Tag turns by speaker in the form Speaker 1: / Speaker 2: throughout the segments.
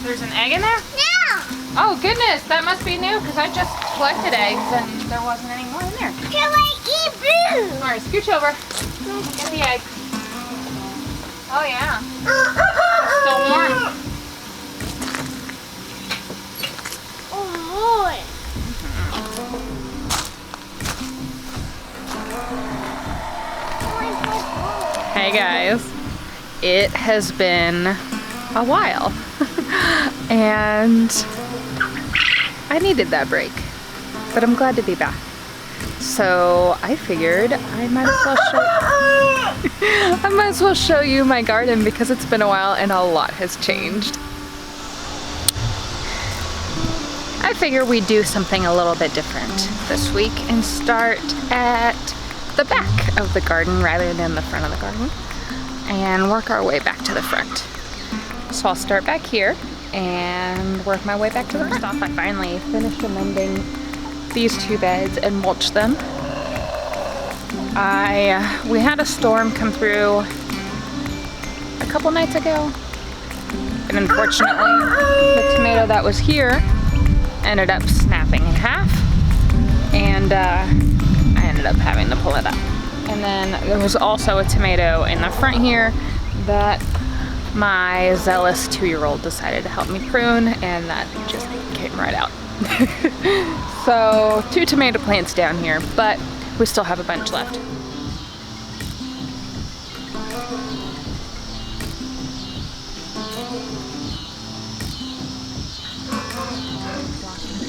Speaker 1: There's an egg in there?
Speaker 2: Yeah.
Speaker 1: Oh goodness, that must be new because I just collected eggs and there wasn't any more in there.
Speaker 2: Can I eat blue?
Speaker 1: All right, scooch over. Get the egg. Oh yeah. Still warm.
Speaker 2: Oh, more.
Speaker 1: Hey guys, it has been a while and I needed that break, but I'm glad to be back. So I figured I might as well show you my garden because it's been a while and a lot has changed. I figure we do something a little bit different this week and start at the back of the garden rather than the front of the garden and work our way back to the front. So I'll start back here and work my way back to the front. First off, I finally finished amending these two beds and mulched them. We had a storm come through a couple nights ago, and unfortunately the tomato that was here ended up snapping in half, and I ended up having to pull it up. And then there was also a tomato in the front here that my zealous 2-year-old decided to help me prune, and that just came right out. So 2 tomato plants down here, but we still have a bunch left.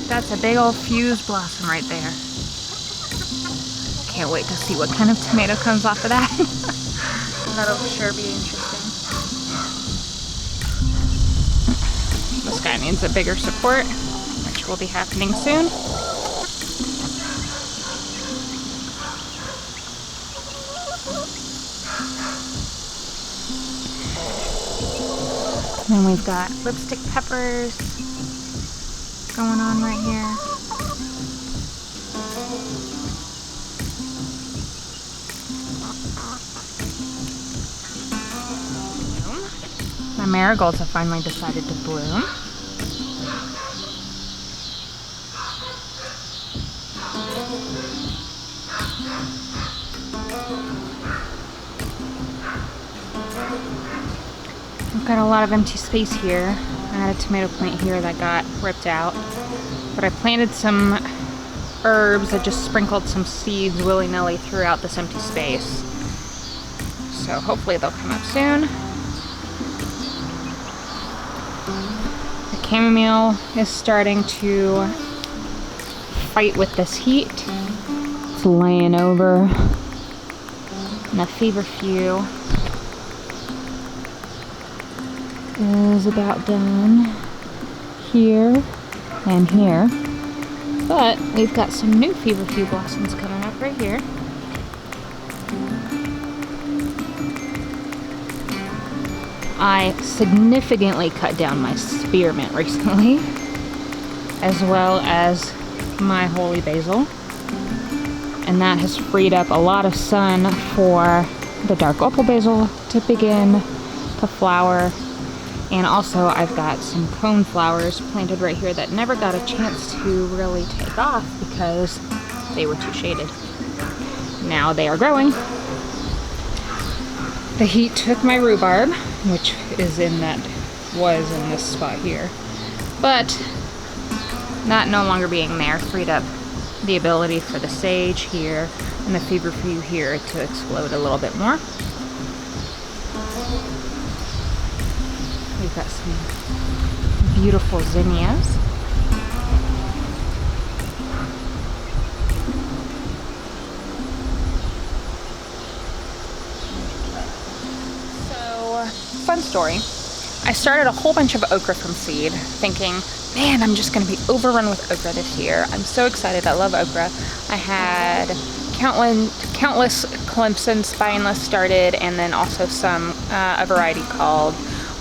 Speaker 1: That's a big old fused blossom right there. Can't wait to see what kind of tomato comes off of that. That'll sure be interesting. This guy needs a bigger support, which will be happening soon. Then we've got lipstick peppers going on right here. My marigolds have finally decided to bloom. I've got a lot of empty space here. I had a tomato plant here that got ripped out, but I planted some herbs. I just sprinkled some seeds willy-nilly throughout this empty space. So hopefully they'll come up soon. The chamomile is starting to fight with this heat. It's laying over. And the feverfew is about done here and here. But we've got some new feverfew blossoms coming up right here. I significantly cut down my spearmint recently, as well as my holy basil. And that has freed up a lot of sun for the dark opal basil to begin to flower. And also I've got some cone flowers planted right here that never got a chance to really take off because they were too shaded. Now they are growing. The heat took my rhubarb, which was in this spot here. But that no longer being there freed up the ability for the sage here and the feverfew here to explode a little bit more. We've got some beautiful zinnias. So, fun story. I started a whole bunch of okra from seed, thinking, man, I'm just going to be overrun with okra this year. I'm so excited. I love okra. I had countless Clemson spineless started, and then also a variety called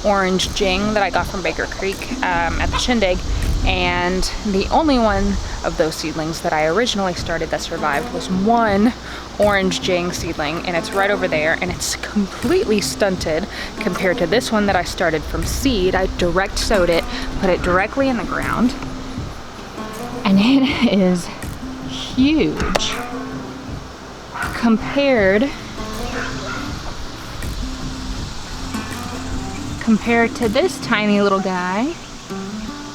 Speaker 1: Orange Jing that I got from Baker Creek at the Shindig. And the only one of those seedlings that I originally started that survived was one orange jing seedling, and it's right over there, and it's completely stunted compared to this one that I started from seed. I direct sowed it, put it directly in the ground, and it is huge compared to this tiny little guy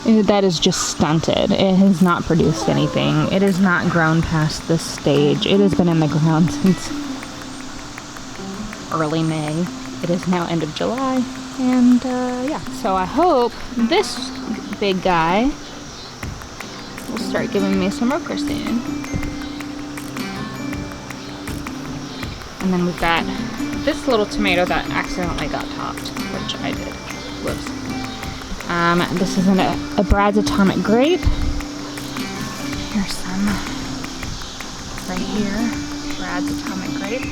Speaker 1: that is just stunted. It has not produced anything. It has not grown past this stage. It has been in the ground since early May. It is now end of July, and yeah, so I hope this big guy will start giving me some okra soon. And then we've got this little tomato that accidentally got topped, which I did. Whoops. This is a Brad's Atomic Grape. Here's some right here. Brad's Atomic Grape.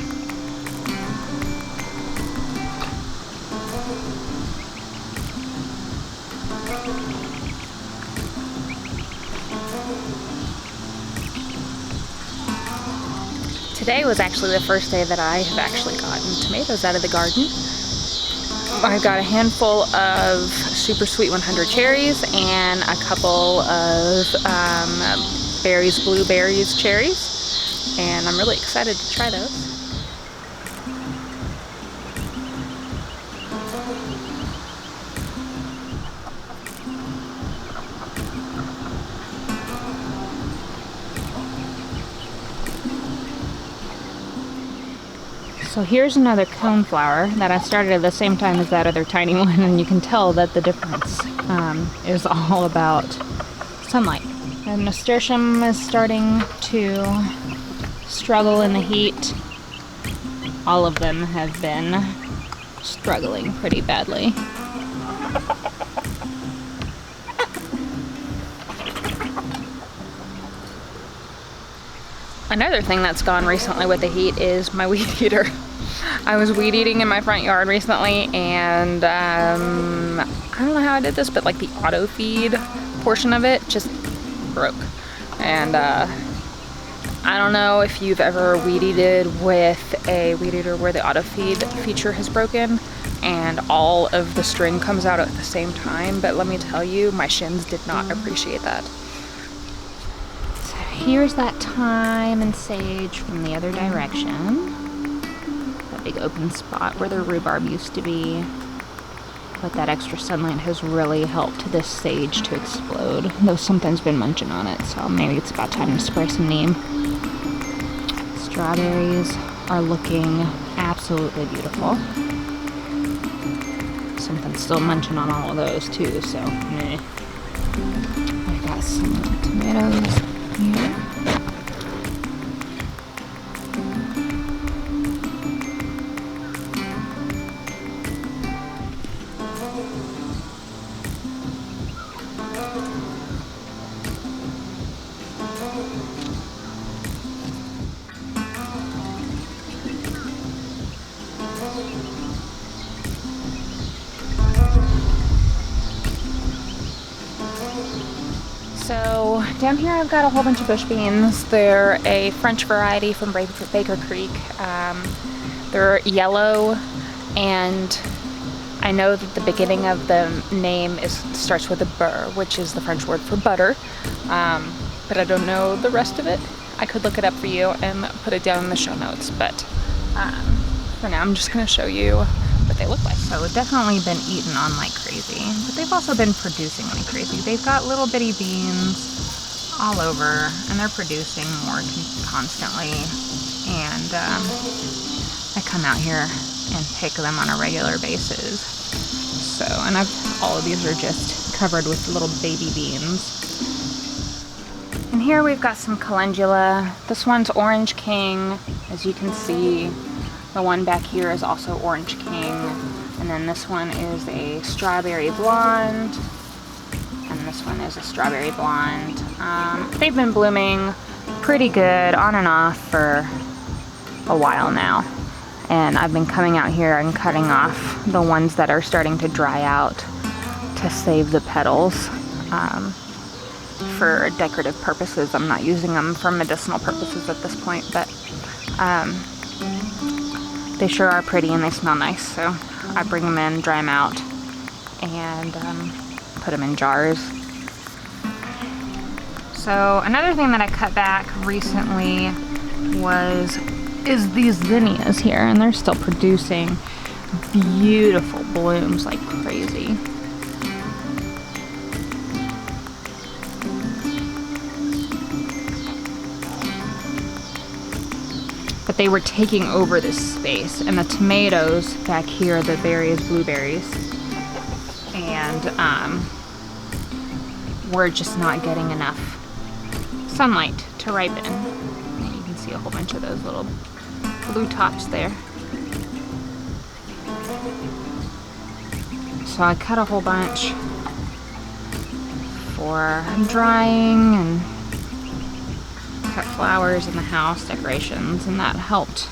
Speaker 1: Today was actually the first day that I have actually gotten tomatoes out of the garden. I got a handful of super sweet 100 cherries and a couple of berries, blueberries, cherries, and I'm really excited to try those. So here's another coneflower that I started at the same time as that other tiny one, and you can tell that the difference is all about sunlight. The nasturtium is starting to struggle in the heat. All of them have been struggling pretty badly. Another thing that's gone recently with the heat is my weed eater. I was weed eating in my front yard recently, and I don't know how I did this, but like the auto feed portion of it just broke. And I don't know if you've ever weed eated with a weed eater where the auto feed feature has broken and all of the string comes out at the same time, but let me tell you, my shins did not appreciate that. Here's that thyme and sage from the other direction. That big open spot where the rhubarb used to be. But that extra sunlight has really helped this sage to explode, though something's been munching on it, so maybe it's about time to spray some neem. Strawberries are looking absolutely beautiful. Something's still munching on all of those too, so meh. I've got some tomatoes here. So down here I've got a whole bunch of bush beans. They're a French variety from Baker Creek. They're yellow, and I know that the beginning of the name starts with a burr, which is the French word for butter, but I don't know the rest of it. I could look it up for you and put it down in the show notes, but for now I'm just going to show you what they look like. So definitely been eaten on like crazy, but they've also been producing like crazy. They've got little bitty beans all over, and they're producing more constantly, and I come out here and pick them on a regular basis. So, and all of these are just covered with little baby beans. And here we've got some calendula. This one's Orange King, as you can see. The one back here is also Orange King, and then this one is a Strawberry Blonde, and this one is a Strawberry Blonde. They've been blooming pretty good on and off for a while now, and I've been coming out here and cutting off the ones that are starting to dry out to save the petals for decorative purposes. I'm not using them for medicinal purposes at this point, but They sure are pretty and they smell nice, so I bring them in, dry them out, and put them in jars. So another thing that I cut back recently is these zinnias here, and they're still producing beautiful blooms like crazy. But they were taking over this space, and the tomatoes back here, the berries, blueberries, and we're just not getting enough sunlight to ripen. And you can see a whole bunch of those little blue tops there. So I cut a whole bunch for drying and cut flowers in the house, decorations, and that helped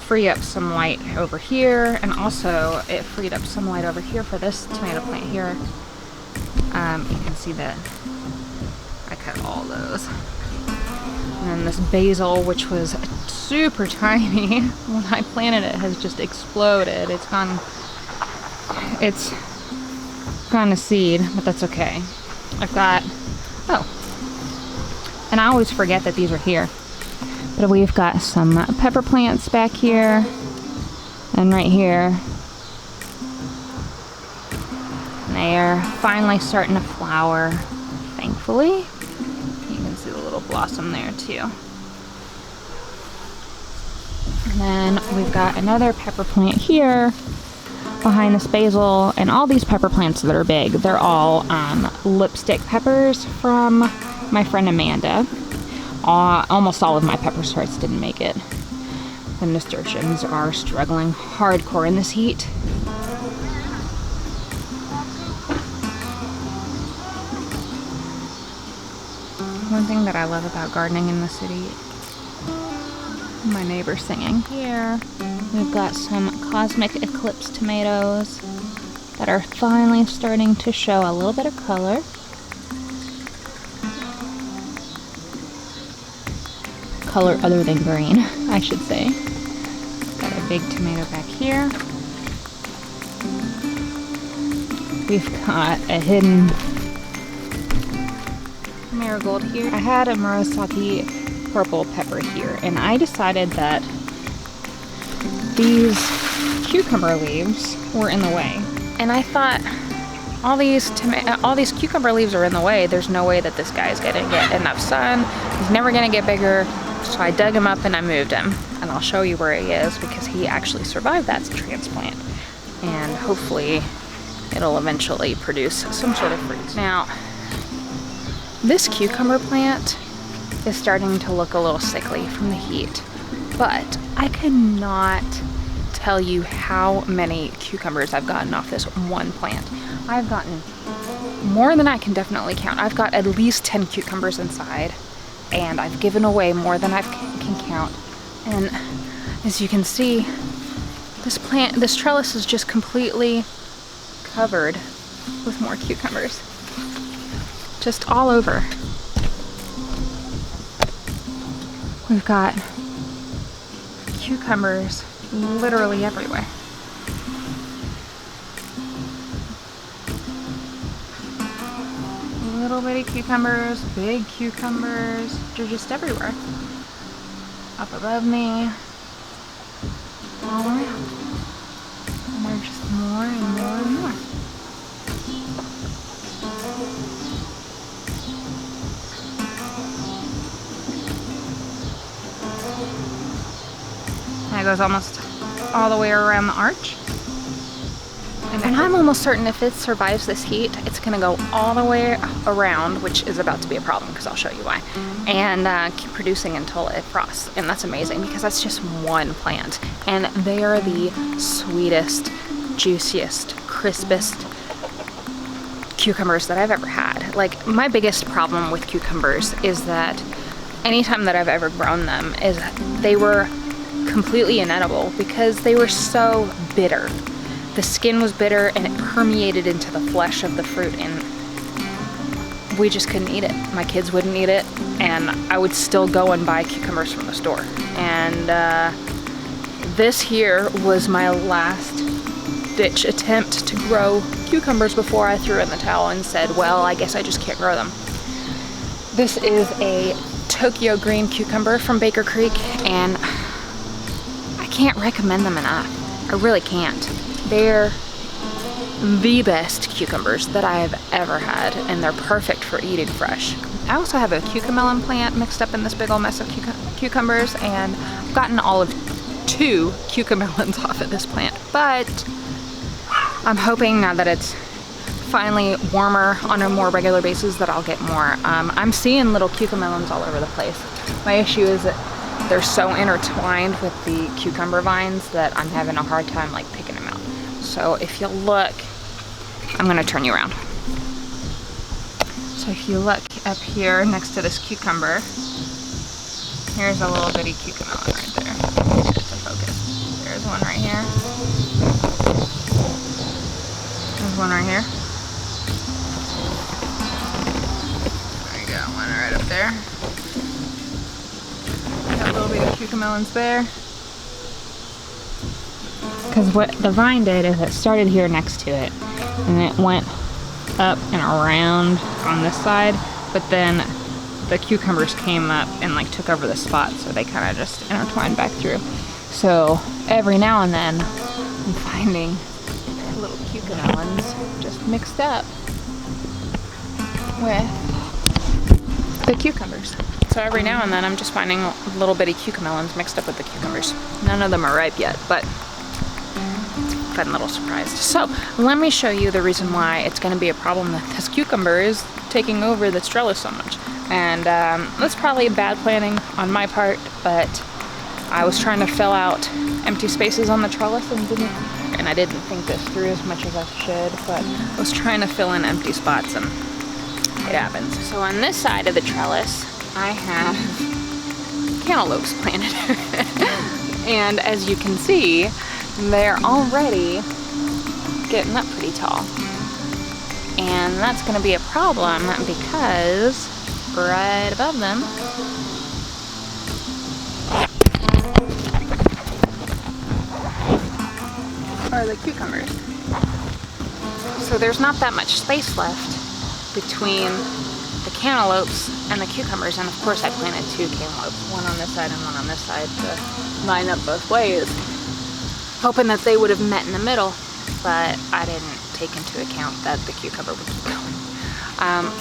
Speaker 1: free up some light over here, and also it freed up some light over here for this tomato plant here. You can see that I cut all those. And then this basil, which was super tiny when I planted it, has just exploded. It's gone to seed, but that's okay. I've got, and I always forget that these are here, but we've got some pepper plants back here and right here. And they are finally starting to flower, thankfully. You can see the little blossom there too. And then we've got another pepper plant here behind this basil, and all these pepper plants that are big, they're all lipstick peppers from my friend Amanda. Almost all of my pepper sorts didn't make it. The nasturtiums are struggling hardcore in this heat. One thing that I love about gardening in the city, my neighbor singing here. We've got some Cosmic Eclipse tomatoes that are finally starting to show a little bit of color. Color other than green, I should say. Got a big tomato back here. We've got a hidden marigold here. I had a Murasaki purple pepper here, and I decided that these cucumber leaves were in the way. And I thought, all these cucumber leaves are in the way. There's no way that this guy's gonna get enough sun. He's never gonna get bigger. So I dug him up and I moved him. And I'll show you where he is, because he actually survived that transplant. And hopefully it'll eventually produce some sort of fruit. Now, this cucumber plant is starting to look a little sickly from the heat, but I cannot tell you how many cucumbers I've gotten off this one plant. I've gotten more than I can definitely count. I've got at least 10 cucumbers inside, and I've given away more than I can count. And as you can see, this trellis is just completely covered with more cucumbers. Just all over. We've got cucumbers literally everywhere. Little bitty cucumbers, big cucumbers, they're just everywhere. Up above me, all around. And they're just more and more and more. That goes almost all the way around the arch. And I'm almost certain if it survives this heat, it's gonna go all the way around, which is about to be a problem because I'll show you why, and keep producing until it frosts. And that's amazing because that's just one plant. And they are the sweetest, juiciest, crispest cucumbers that I've ever had. Like, my biggest problem with cucumbers is that anytime that I've ever grown them is they were completely inedible because they were so bitter. The skin was bitter and it permeated into the flesh of the fruit, and we just couldn't eat it. My kids wouldn't eat it, and I would still go and buy cucumbers from the store. And this here was my last ditch attempt to grow cucumbers before I threw in the towel and said, well, I guess I just can't grow them. This is a Tokyo green cucumber from Baker Creek, and I can't recommend them enough. I really can't. They're the best cucumbers that I have ever had, and they're perfect for eating fresh. I also have a cucamelon plant mixed up in this big old mess of cucumbers, and I've gotten all of 2 cucamelons off of this plant, but I'm hoping now that it's finally warmer on a more regular basis that I'll get more. I'm seeing little cucamelons all over the place. My issue is that they're so intertwined with the cucumber vines that I'm having a hard time like picking them out. So if you look, I'm gonna turn you around. So if you look up here next to this cucumber, here's a little bitty cucamelon right there. Get it to focus. There's one right here. There's one right here. There you go, one right up there. Got little bitty cucamelons there. Because what the vine did is it started here next to it, and it went up and around on this side, but then the cucumbers came up and like took over the spot, so they kind of just intertwined back through. So every now and then I'm finding little cucamelons just mixed up with the cucumbers. So every now and then I'm just finding little bitty cucamelons mixed up with the cucumbers. None of them are ripe yet, but it's a fun little surprise. So let me show you the reason why it's going to be a problem that this cucumber is taking over this trellis so much. And that's probably bad planning on my part, but I was trying to fill out empty spaces on the trellis and I didn't think this through as much as I should, but I was trying to fill in empty spots and it happens. So on this side of the trellis, I have cantaloupes planted. And as you can see, they're already getting up pretty tall. And that's going to be a problem because right above them are the cucumbers. So there's not that much space left between the cantaloupes and the cucumbers, and of course I planted 2 cantaloupes, one on this side and one on this side to line up both ways, hoping that they would have met in the middle, but I didn't take into account that the cucumber would keep going.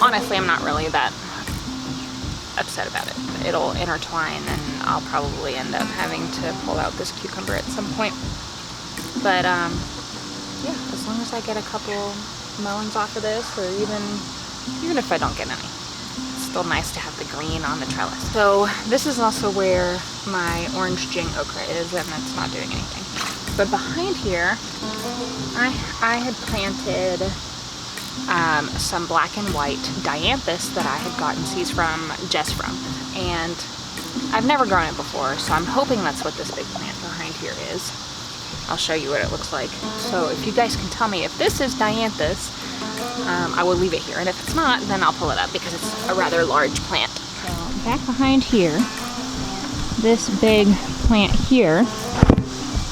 Speaker 1: Honestly, I'm not really that upset about it. It'll intertwine and I'll probably end up having to pull out this cucumber at some point. But yeah, as long as I get a couple melons off of this, or even if I don't get any, it's still nice to have the green on the trellis. So this is also where my orange jing okra is, and it's not doing anything. But behind here, I had planted some black and white dianthus that I had gotten seeds from Jess from, and I've never grown it before, so I'm hoping that's what this big plant behind here is. I'll show you what it looks like. So if you guys can tell me if this is dianthus, I will leave it here, and if it's not, then I'll pull it up because it's a rather large plant. So back behind here, this big plant here,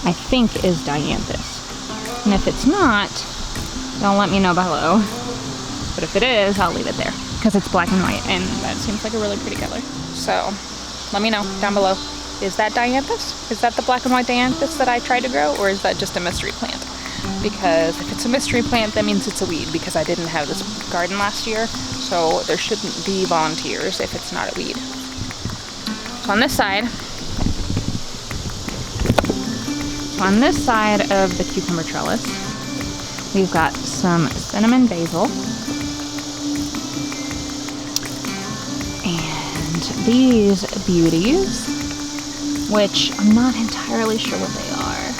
Speaker 1: I think is dianthus. And if it's not, don't let me know below. But if it is, I'll leave it there because it's black and white, and that seems like a really pretty color. So let me know down below. Is that dianthus? Is that the black and white dianthus that I tried to grow, or is that just a mystery plant? Because if it's a mystery plant, that means it's a weed, because I didn't have this garden last year, so there shouldn't be volunteers if it's not a weed. So on this side of the cucumber trellis, we've got some cinnamon basil, and these beauties, which I'm not entirely sure what they are.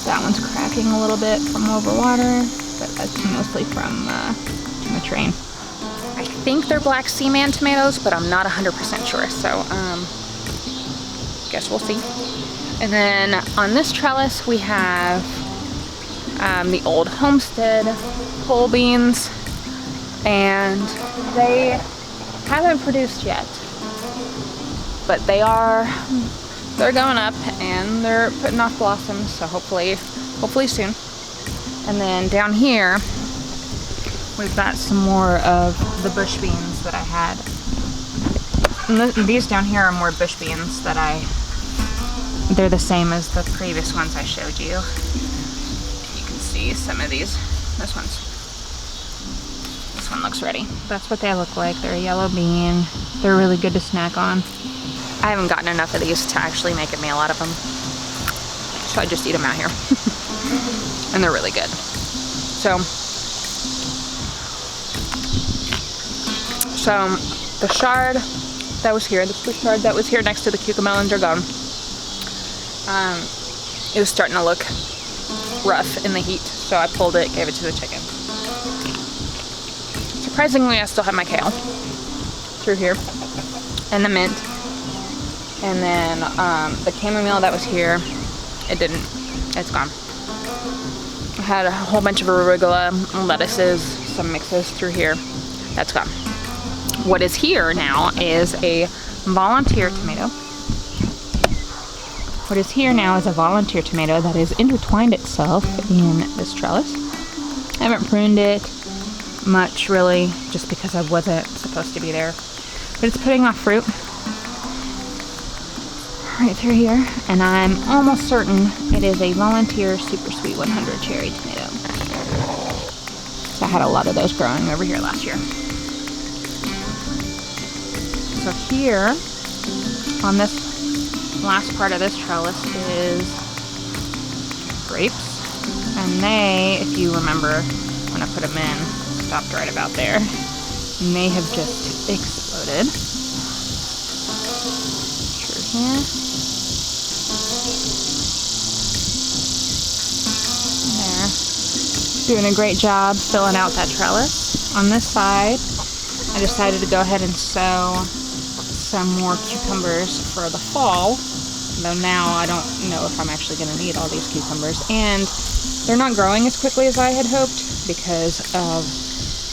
Speaker 1: That one's cracking a little bit from overwater, but that's mostly from the train. I think they're black seaman tomatoes, but I'm not 100% sure, so guess we'll see. And then on this trellis we have the old Homestead pole beans, and they haven't produced yet, but they're going up and they're putting off blossoms, so hopefully soon. And then down here we've got some more of the bush beans that I had. And these down here are more bush beans that they're the same as the previous ones I showed you. You can see some of these. This one looks ready. That's what they look like. They're a yellow bean. They're really good to snack on. I haven't gotten enough of these to actually make a meal out of them, so I just eat them out here. And they're really good. So the chard that was here, the Swiss chard that was here next to the cucamelons are gone. It was starting to look rough in the heat, so I pulled it, gave it to the chicken. Surprisingly, I still have my kale through here, and the mint, and then the chamomile that was here, it's gone. I had a whole bunch of arugula, lettuces, some mixes through here. That's gone. What is here now is a volunteer tomato. What is here now is a volunteer tomato that has intertwined itself in this trellis. I haven't pruned it much, really, just because I wasn't supposed to be there. But it's putting off fruit right through here, and I'm almost certain it is a volunteer super sweet 100 cherry tomato. So I had a lot of those growing over here last year. So here on this last part of this trellis is grapes, and they, if you remember when I put them in, stopped right about there, and they have just exploded. Through here. There. Doing a great job filling out that trellis. On this side, I decided to go ahead and sow some more cucumbers for the fall, though now I don't know if I'm actually going to need all these cucumbers, and they're not growing as quickly as I had hoped because of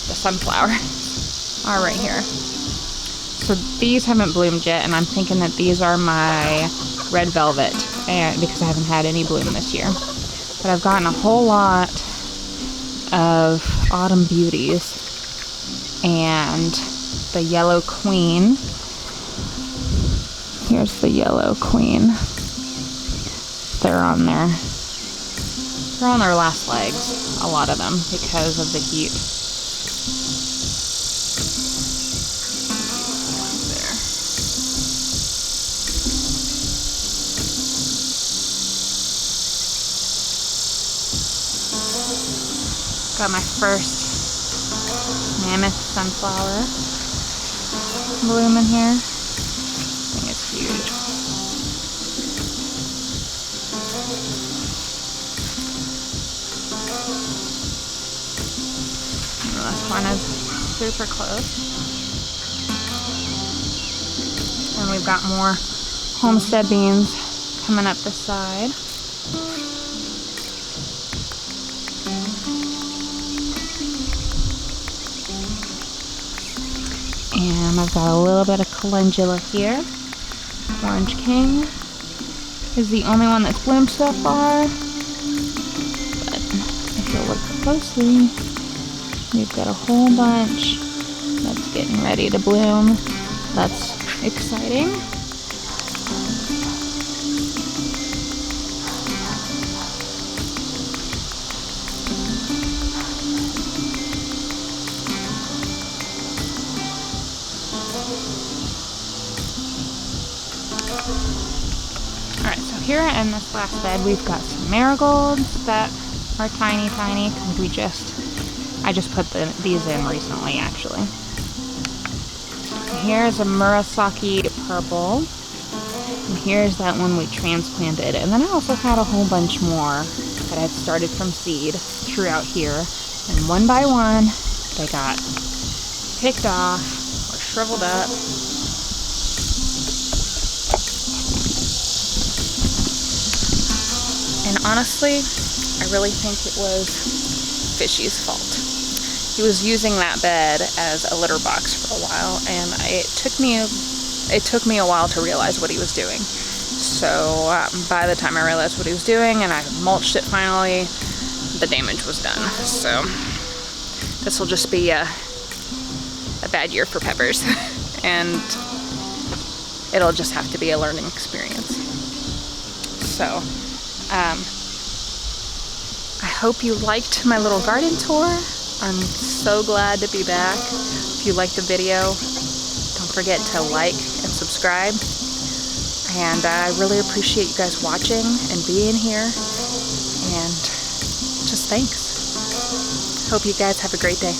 Speaker 1: the sunflowers are right here. So these haven't bloomed yet, and I'm thinking that these are my red velvet, and because I haven't had any bloom this year. But I've gotten a whole lot of autumn beauties, and the yellow queen. Here's the yellow queen. They're on their last legs, a lot of them, because of the heat. There. Got my first mammoth sunflower bloom in here. I think it's huge. And this one is super close. And we've got more homestead beans coming up this side. And I've got a little bit of calendula here. Orange King is the only one that's bloomed so far. But if you look closely, we've got a whole bunch that's getting ready to bloom. That's exciting. Alright, so here in this last bed we've got some marigolds that are tiny because I just put these in recently, actually. Here's a Murasaki purple, and here's that one we transplanted, and then I also had a whole bunch more that I'd started from seed throughout here, and one by one they got picked off or shriveled up. And honestly, I really think it was Fishy's fault. He he was using that bed as a litter box for a while, and it took me a while to realize what he was doing. So by the time I realized what he was doing and I mulched it finally, the damage was done. So this will just be a bad year for peppers and it'll just have to be a learning experience. So I hope you liked my little garden tour. I'm so glad to be back. If you liked the video, don't forget to like and subscribe. And I really appreciate you guys watching and being here. And just thanks. Hope you guys have a great day.